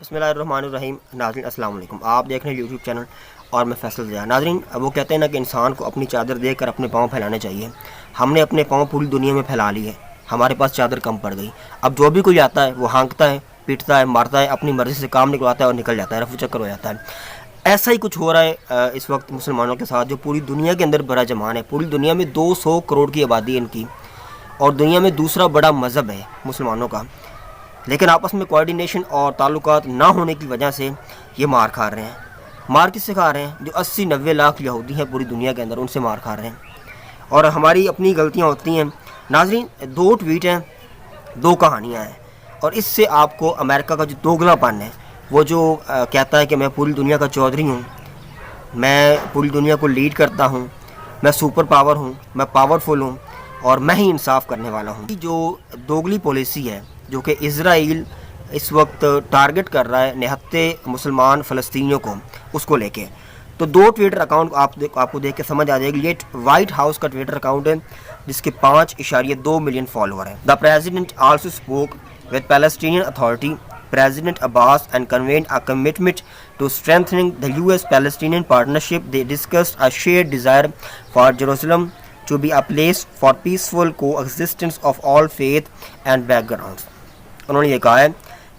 बिस्मिल्लाहिर्रहमानिर्रहीम। नाज़रीन अस्सलाम वालेकुम। आप देख रहे हैं यूट्यूब चैनल और मैं फैसल ज़िया। नाज़रीन, वो कहते हैं ना कि इंसान को अपनी चादर देकर अपने पाँव फैलाने चाहिए। हमने अपने पाँव पूरी दुनिया में फैला लिए, हमारे पास चादर कम पड़ गई। अब जो भी कोई आता है वो हाँकता है, पीटता है, मारता है, अपनी मर्ज़ी से काम निकलवाता है और निकल जाता है, रफू चक्कर हो जाता है। ऐसा ही कुछ हो रहा है इस वक्त मुसलमानों के साथ, जो पूरी दुनिया के अंदर बड़ा जमान है। पूरी दुनिया में 200 करोड़ की आबादी है इनकी, और दुनिया में दूसरा बड़ा मज़हब है मुसलमानों का। लेकिन आपस में कोऑर्डिनेशन और ताल्लुकात ना होने की वजह से ये मार खा रहे हैं। मार किससे खा रहे हैं? जो 80-90 लाख यहूदी हैं पूरी दुनिया के अंदर, उनसे मार खा रहे हैं। और हमारी अपनी गलतियां होती हैं। नाज़रीन, 2 ट्वीट हैं, 2 कहानियां हैं, और इससे आपको अमेरिका का जो दोगलापन है, वो जो कहता है कि मैं पूरी दुनिया का चौधरी हूँ, मैं पूरी दुनिया को लीड करता हूँ, मैं सुपर पावर हूँ, मैं पावरफुल हूँ और मैं ही इंसाफ करने वाला हूँ। जो दोगली पॉलिसी है, जो कि इज़राइल इस वक्त टारगेट कर रहा है निहत्ते मुसलमान फ़लस्तीनियों को, उसको लेके, तो 2 ट्विटर अकाउंट आपको देख के समझ आ जाएगी। ये वाइट हाउस का ट्विटर अकाउंट है जिसके 5.2 मिलियन फॉलोअर हैं। The president also spoke with Palestinian authority President Abbas and conveyed a commitment to strengthening the US-Palestinian partnership. They discussed a shared desire for Jerusalem to be a place for peaceful coexistence of all faith and backgrounds. उन्होंने ये कहा है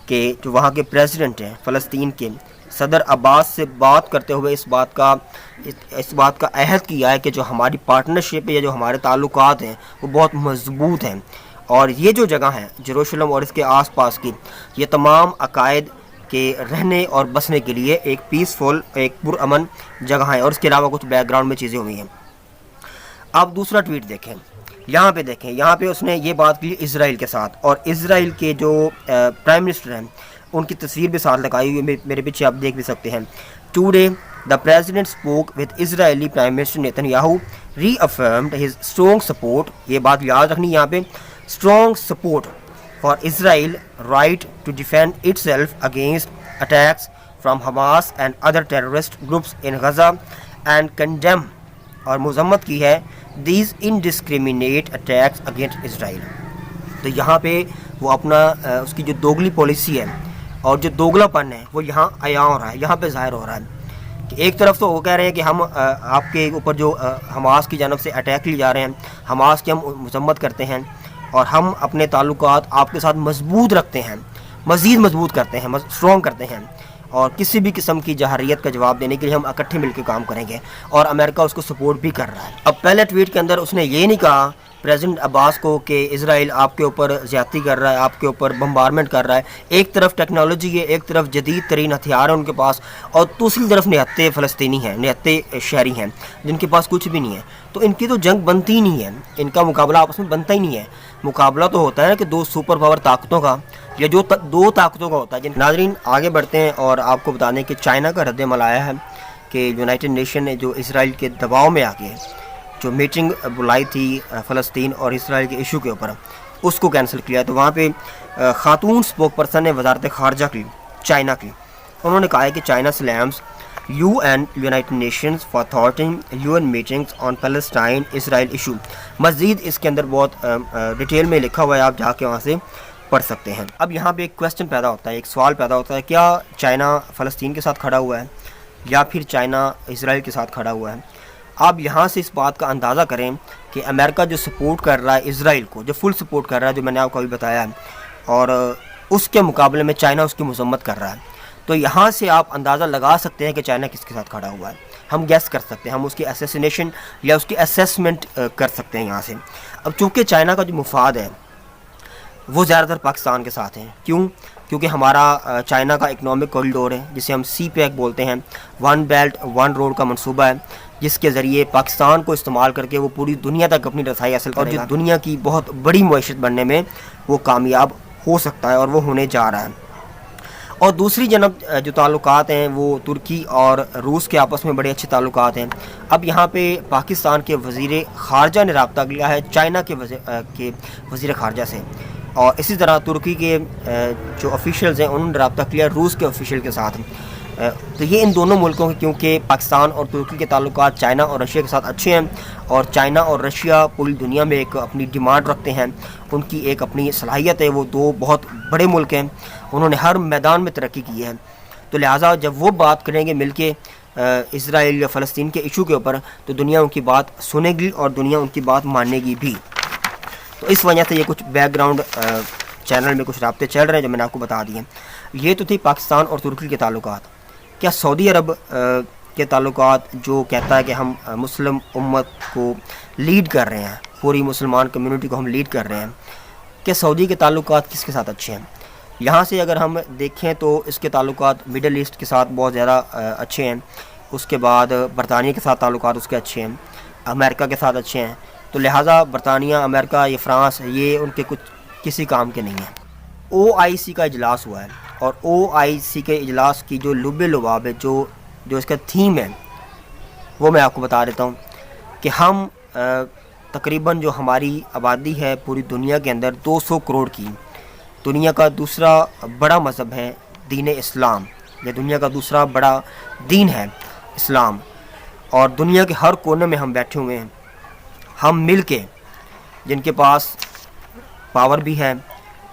कि जो वहाँ के president हैं फ़लस्तीन के, सदर अब्बास से बात करते हुए इस बात का अहद किया है कि जो हमारी पार्टनरशिप है या जो हमारे ताल्लुकात हैं वो बहुत मजबूत हैं, और ये जो जगह है जेरूशलम और इसके आसपास की, ये तमाम अकायद के रहने और बसने के लिए एक पीसफुल, एक पुरअमन जगह है, और इसके अलावा कुछ बैकग्राउंड में चीज़ें हुई हैं। आप दूसरा ट्वीट देखें, यहाँ पे देखें, यहाँ पे उसने ये बात की इज़राइल के साथ, और इज़राइल के जो प्राइम मिनिस्टर हैं उनकी तस्वीर भी साथ लगाई हुई है, मेरे पीछे आप देख भी सकते हैं। Today the president spoke with Israeli prime minister Netanyahu reaffirmed his strong support, ये बात याद रखनी यहाँ पे, strong support for Israel right to defend itself against attacks from Hamas and other terrorist groups in Gaza and condemn और मज़म्मत की है these indiscriminate attacks against Israel। तो यहाँ पे वो अपना उसकी जो दोगली पॉलिसी है और जो दोगलापन है वो यहाँ आया हो रहा है, यहाँ पे ज़ाहिर हो रहा है कि एक तरफ तो वो कह रहे हैं कि हम आपके ऊपर जो हमास की जानब से अटैक लिए जा रहे हैं, हमास की हम मज़म्मत करते हैं और हम अपने ताल्लुकात आपके साथ मजबूत रखते हैं, मज़ीद मजबूत करते हैं, स्ट्रॉन्ग करते हैं, और किसी भी किस्म की जहरियत का जवाब देने के लिए हम इकट्ठे मिलकर काम करेंगे, और अमेरिका उसको सपोर्ट भी कर रहा है। अब पहले ट्वीट के अंदर उसने ये नहीं कहा प्रेसिडेंट अब्बास को कि इज़राइल आपके ऊपर ज़्यादती कर रहा है, आपके ऊपर बम्बारमेंट कर रहा है। एक तरफ टेक्नोलॉजी है, एक तरफ जदीद तरीन हथियार है उनके पास, और दूसरी तरफ निहत्ते फ़लस्तीनी हैं, निहत्ते शहरी हैं जिनके पास कुछ भी नहीं है। तो इनकी तो जंग बनती ही नहीं है, इनका मुकाबला आपस में बनता ही नहीं है। मुकाबला तो होता है ना कि 2 सुपर पावर ताकतों का, या जो 2 ताकतों का होता है। नाज़रीन, आगे बढ़ते हैं और आपको बता दें कि चाइना का रद्द-ए-अमल आया है कि यूनाइटेड नेशन ने जो इसराइल के दबाव में आके जो मीटिंग बुलाई थी फ़लस्तीन और इसराइल के इशू के ऊपर, उसको कैंसिल किया। तो वहाँ पे खातून स्पोक पर्सन ने वजारत ख़ारजा की चाइना की, उन्होंने कहा है कि China slams UN United Nations for thwarting UN meetings on Palestine Israel issue. मज़ीद इसके अंदर बहुत डिटेल में लिखा हुआ है, आप जाके वहाँ से पढ़ सकते हैं। अब यहाँ पे एक क्वेश्चन पैदा होता है, एक सवाल पैदा होता है, क्या चाइना फ़लस्तीन के साथ खड़ा हुआ है या फिर चाइना इसराइल के साथ खड़ा हुआ है? आप यहाँ से इस बात का अंदाज़ा करें कि अमेरिका जो सपोर्ट कर रहा है इसराइल को, जो फुल सपोर्ट कर रहा है, जो मैंने आपको अभी बताया है, और उसके मुकाबले में चाइना उसकी मज़म्मत कर रहा है। तो यहाँ से आप अंदाज़ा लगा सकते हैं कि चाइना किसके साथ खड़ा हुआ है। हम गैस कर सकते हैं, हम उसकी असैसिनेशन या उसकी असेसमेंट कर सकते हैं यहाँ से। अब चूँकि चाइना का जो मुफाद है वो ज़्यादातर पाकिस्तान के साथ हैं। क्यों? क्योंकि हमारा चाइना का इकनॉमिक कॉरिडोर है जिसे हम CPEC बोलते हैं, 1 बेल्ट 1 रोड का मंसूबा है, जिसके ज़रिए पाकिस्तान को इस्तेमाल करके वो पूरी दुनिया तक अपनी रसाई हासिल करेगा, और जो दुनिया की बहुत बड़ी मईशत बनने में वो कामयाब हो सकता है, और वो होने जा रहा है। और दूसरी जनब जो ताल्लुकात हैं वो तुर्की और रूस के आपस में बड़े अच्छे ताल्लुकात हैं। अब यहाँ पे पाकिस्तान के वज़ीर ख़ारजा ने रब्ता किया है चाइना के वज़ीर ख़ारजा से, और इसी तरह तुर्की के जो ऑफिशियल्स हैं उन्होंने रब्ता किया रूस के ऑफिशियल के साथ। تو یہ ان دونوں ملکوں کے، کیونکہ پاکستان اور ترکی کے تعلقات چائنا اور رشیا کے ساتھ اچھے ہیں، اور چائنا اور رشیا پوری دنیا میں ایک اپنی ڈیمانڈ رکھتے ہیں، ان کی ایک اپنی صلاحیت ہے، وہ دو بہت بڑے ملک ہیں، انہوں نے ہر میدان میں ترقی کی ہے، تو لہٰذا جب وہ بات کریں گے مل کے اسرائیل یا فلسطین کے ایشو کے اوپر، تو دنیا ان کی بات سنے گی اور دنیا ان کی بات مانے گی بھی۔ تو اس وجہ سے یہ کچھ بیک گراؤنڈ چینل میں کچھ رابطے چل رہے ہیں جو میں نے آپ کو بتا دیے۔ یہ تو تھی پاکستان اور ترکی کے تعلقات۔ کیا سعودی عرب کے تعلقات، جو کہتا ہے کہ ہم مسلم امت کو لیڈ کر رہے ہیں، پوری مسلمان کمیونٹی کو ہم لیڈ کر رہے ہیں، کیا سعودی کے تعلقات کس کے ساتھ اچھے ہیں؟ یہاں سے اگر ہم دیکھیں تو اس کے تعلقات مڈل ایسٹ کے ساتھ بہت زیادہ اچھے ہیں، اس کے بعد برطانیہ کے ساتھ تعلقات اس کے اچھے ہیں، امریکہ کے ساتھ اچھے ہیں، تو لہٰذا برطانیہ، امریکہ یا فرانس یہ ان کے کچھ کسی کام کے نہیں ہیں۔ OIC کا اجلاس ہوا ہے، اور OIC کے اجلاس کی جو لب لباب ہے، جو اس کا تھیم ہے، وہ میں آپ کو بتا دیتا ہوں کہ ہم تقریباً جو ہماری آبادی ہے پوری دنیا کے اندر 200 کروڑ کی، دنیا کا دوسرا بڑا مذہب ہے دین اسلام، یہ دنیا کا دوسرا بڑا دین ہے اسلام، اور دنیا کے ہر کونے میں ہم بیٹھے ہوئے ہیں، ہم مل کے، جن کے پاس پاور بھی ہے،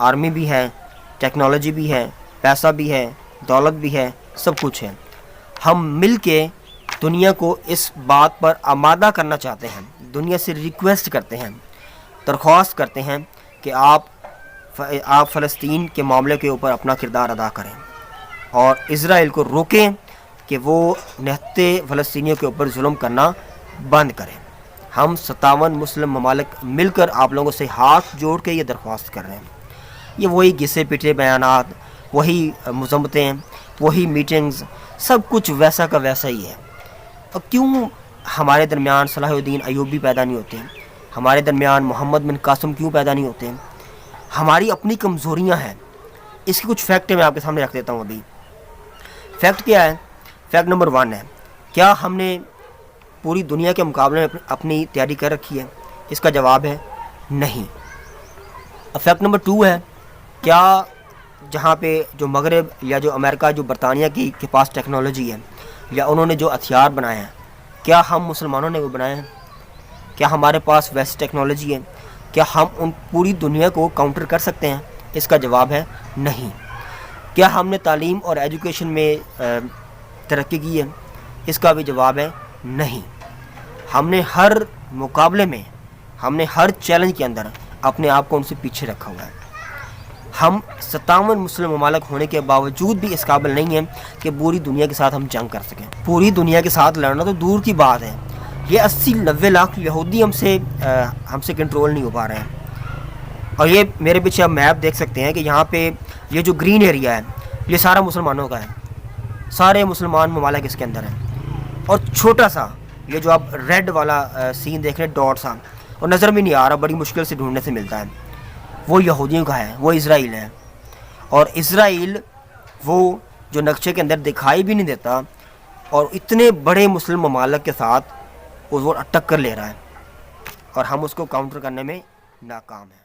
آرمی بھی ہے، ٹیکنالوجی بھی ہے، پیسہ بھی ہے، دولت بھی ہے، سب کچھ ہے، ہم مل کے دنیا کو اس بات پر آمادہ کرنا چاہتے ہیں، دنیا سے ریکویسٹ کرتے ہیں، درخواست کرتے ہیں کہ آپ فلسطین کے معاملے کے اوپر اپنا کردار ادا کریں اور اسرائیل کو روکیں کہ وہ نہتے فلسطینیوں کے اوپر ظلم کرنا بند کریں۔ ہم 57 مسلم ممالک مل کر آپ لوگوں سے ہاتھ جوڑ کے یہ درخواست کر رہے ہیں۔ یہ وہی گھسے پٹے بیانات، وہی مذمتیں، وہی میٹنگز، سب کچھ ویسا کا ویسا ہی ہے۔ اور کیوں ہمارے درمیان صلاح الدین ایوبی پیدا نہیں ہوتے ہیں؟ ہمارے درمیان محمد بن قاسم کیوں پیدا نہیں ہوتے ہیں؟ ہماری اپنی کمزوریاں ہیں۔ اس کی کچھ فیکٹ میں آپ کے سامنے رکھ دیتا ہوں ابھی۔ فیکٹ کیا ہے؟ فیکٹ نمبر 1 ہے، کیا ہم نے پوری دنیا کے مقابلے میں اپنی تیاری کر رکھی ہے؟ اس کا جواب ہے نہیں۔ فیکٹ نمبر 2 ہے، کیا جہاں پہ جو مغرب یا جو امریکہ، جو برطانیہ کے پاس ٹیکنالوجی ہے یا انہوں نے جو ہتھیار بنائے ہیں، کیا ہم مسلمانوں نے وہ بنائے ہیں؟ کیا ہمارے پاس ویسی ٹیکنالوجی ہے؟ کیا ہم ان پوری دنیا کو کاؤنٹر کر سکتے ہیں؟ اس کا جواب ہے نہیں۔ کیا ہم نے تعلیم اور ایجوکیشن میں ترقی کی ہے؟ اس کا بھی جواب ہے نہیں۔ ہم نے ہر مقابلے میں، ہم نے ہر چیلنج کے اندر اپنے آپ کو ان سے پیچھے رکھا ہوا ہے۔ ہم 57 مسلم ممالک ہونے کے باوجود بھی اس قابل نہیں ہیں کہ پوری دنیا کے ساتھ ہم جنگ کر سکیں۔ پوری دنیا کے ساتھ لڑنا تو دور کی بات ہے، یہ 80-90 لاکھ یہودی ہم سے کنٹرول نہیں ہو پا رہے ہیں۔ اور یہ میرے پیچھے آپ میپ دیکھ سکتے ہیں کہ یہاں پہ یہ جو گرین ایریا ہے یہ سارا مسلمانوں کا ہے، سارے مسلمان ممالک اس کے اندر ہیں، اور چھوٹا سا یہ جو آپ ریڈ والا سین دیکھ رہے ہیں، ڈاٹ سا، اور نظر بھی نہیں آ رہا، بڑی مشکل سے ڈھونڈنے سے ملتا ہے، وہ یہودیوں کا ہے، وہ اسرائیل ہے۔ اور اسرائیل وہ جو نقشے کے اندر دکھائی بھی نہیں دیتا، اور اتنے بڑے مسلم ممالک کے ساتھ وہ ٹکر لے رہا ہے، اور ہم اس کو کاؤنٹر کرنے میں ناکام ہیں۔